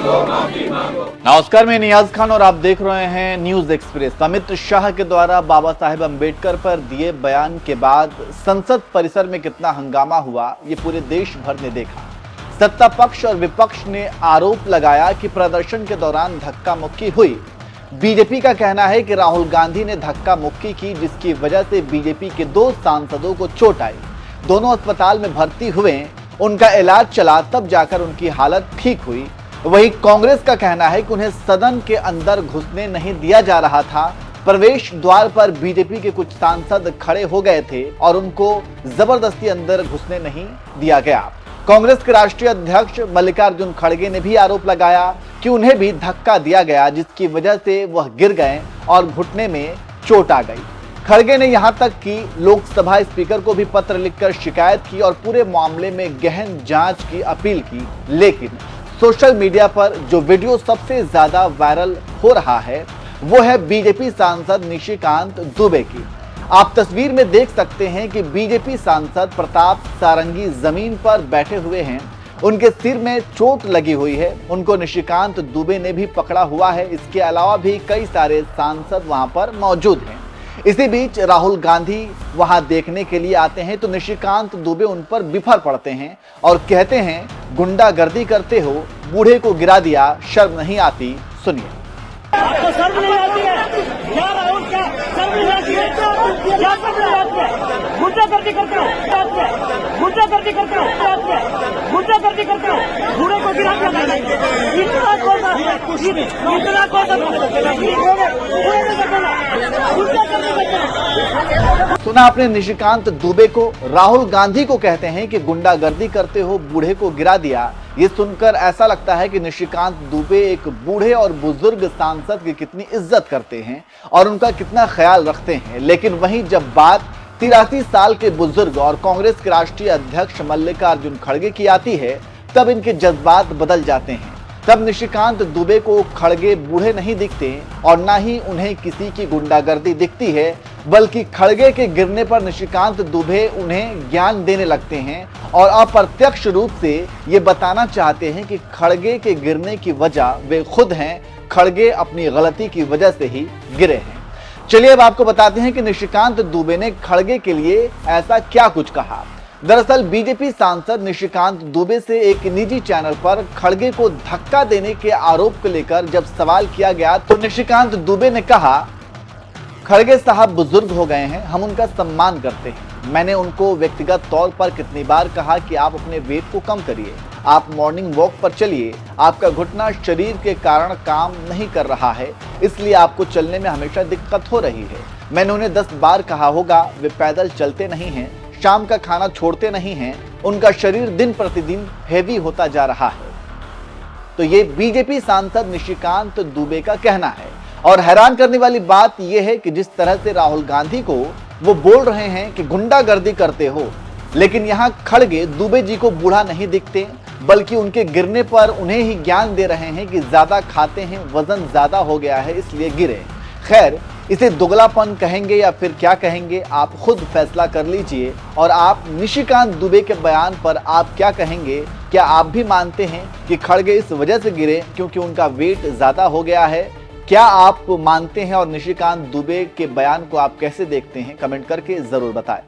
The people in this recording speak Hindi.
नमस्कार, मैं नियाज खान और आप देख रहे हैं न्यूज एक्सप्रेस। अमित शाह के द्वारा बाबा साहेब अम्बेडकर पर दिए बयान के बाद संसद परिसर में कितना हंगामा हुआ, ये पूरे देश भर ने देखा। सत्ता पक्ष और विपक्ष ने आरोप लगाया कि प्रदर्शन के दौरान धक्का मुक्की हुई। बीजेपी का कहना है कि राहुल गांधी ने धक्का मुक्की की, जिसकी वजह से बीजेपी के 2 सांसदों को चोट आई। दोनों अस्पताल में भर्ती हुए, उनका इलाज चला, तब जाकर उनकी हालत ठीक हुई। वहीं कांग्रेस का कहना है कि उन्हें सदन के अंदर घुसने नहीं दिया जा रहा था। प्रवेश द्वार पर बीजेपी के कुछ सांसद खड़े हो गए थे और उनको जबरदस्ती अंदर घुसने नहीं दिया गया। कांग्रेस के राष्ट्रीय अध्यक्ष मल्लिकार्जुन खड़गे ने भी आरोप लगाया कि उन्हें भी धक्का दिया गया, जिसकी वजह से वह गिर गए और घुटने में चोट आ गई। खड़गे ने यहां तक कि लोकसभा स्पीकर को भी पत्र लिखकर शिकायत की और पूरे मामले में गहन जांच की अपील की। लेकिन सोशल मीडिया पर जो वीडियो सबसे ज्यादा वायरल हो रहा है वो है बीजेपी सांसद निशिकांत दुबे की। आप तस्वीर में देख सकते हैं कि बीजेपी सांसद प्रताप सारंगी जमीन पर बैठे हुए हैं। उनके सिर में चोट लगी हुई है। उनको निशिकांत दुबे ने भी पकड़ा हुआ है। इसके अलावा भी कई सारे सांसद वहां पर मौजूद हैं। इसी बीच राहुल गांधी वहां देखने के लिए आते हैं तो निशिकांत दुबे उन पर बिफर पड़ते हैं और कहते हैं, गुंडागर्दी करते हो, बूढ़े को गिरा दिया, शर्म नहीं आती। सुनिए। आपको शर्म नहीं आती है? क्या राहुल, क्या शर्म नहीं आती है? क्या शर्म नहीं आती है? गुंडागर्दी करते हो, गुंडागर्दी करते हो, गुंडागर्दी करते हो, बूढ़े को गिरा दिया। इतना कौन सा, इतना कौन सा सुना आपने निशिकांत दुबे को। राहुल गांधी को कहते हैं कि गुंडागर्दी करते हो, बूढ़े को गिरा दिया। ये सुनकर ऐसा लगता है कि निशिकांत दुबे एक बूढ़े और बुजुर्ग सांसद की कितनी इज्जत करते हैं और उनका कितना ख्याल रखते हैं। लेकिन वहीं जब बात 83 साल के बुजुर्ग और कांग्रेस के राष्ट्रीय अध्यक्ष मल्लिकार्जुन खड़गे की आती है, तब इनके जज्बात बदल जाते हैं। तब निशिकांत दुबे को खड़गे बूढ़े नहीं दिखते और ना ही उन्हें किसी की गुंडागर्दी दिखती है, बल्कि खड़गे के गिरने पर निशिकांत दुबे उन्हें ज्ञान देने लगते हैं और अप्रत्यक्ष रूप से ये बताना चाहते हैं कि खड़गे के गिरने की वजह वे खुद हैं। खड़गे अपनी गलती की वजह से ही गिरे हैं। चलिए अब आपको बताते हैं कि निशिकांत दुबे ने खड़गे के लिए ऐसा क्या कुछ कहा। दरअसल बीजेपी सांसद निशिकांत दुबे से एक निजी चैनल पर खड़गे को धक्का देने के आरोप को लेकर जब सवाल किया गया तो निशिकांत दुबे ने कहा, खड़गे साहब बुजुर्ग हो गए हैं, हम उनका सम्मान करते हैं। मैंने उनको व्यक्तिगत तौर पर कितनी बार कहा कि आप अपने वेट को कम करिए, आप मॉर्निंग वॉक पर चलिए, आपका घुटना शरीर के कारण काम नहीं कर रहा है, इसलिए आपको चलने में हमेशा दिक्कत हो रही है। मैंने उन्हें 10 बार कहा होगा, वे पैदल चलते नहीं हैं, शाम का खाना छोड़ते नहीं हैं, उनका शरीर दिन प्रतिदिन हेवी होता जा रहा है। तो ये बीजेपी सांसद निशिकांत दुबे का कहना है। और हैरान करने वाली बात यह है कि जिस तरह से राहुल गांधी को वो बोल रहे हैं कि गुंडागर्दी करते हो, लेकिन यहाँ खड़गे दुबे जी को बूढ़ा नहीं दिखते, बल्कि उनके गिरने पर उन्हें ही ज्ञान दे रहे हैं कि ज्यादा खाते हैं, वजन ज्यादा हो गया है, इसलिए गिरे। खैर, इसे दुगलापन कहेंगे या फिर क्या कहेंगे, आप खुद फैसला कर लीजिए। और आप निशिकांत दुबे के बयान पर आप क्या कहेंगे? क्या आप भी मानते हैं कि खड़गे इस वजह से गिरे क्योंकि उनका वेट ज्यादा हो गया है? क्या आप मानते हैं? और निशिकांत दुबे के बयान को आप कैसे देखते हैं? कमेंट करके जरूर बताएं।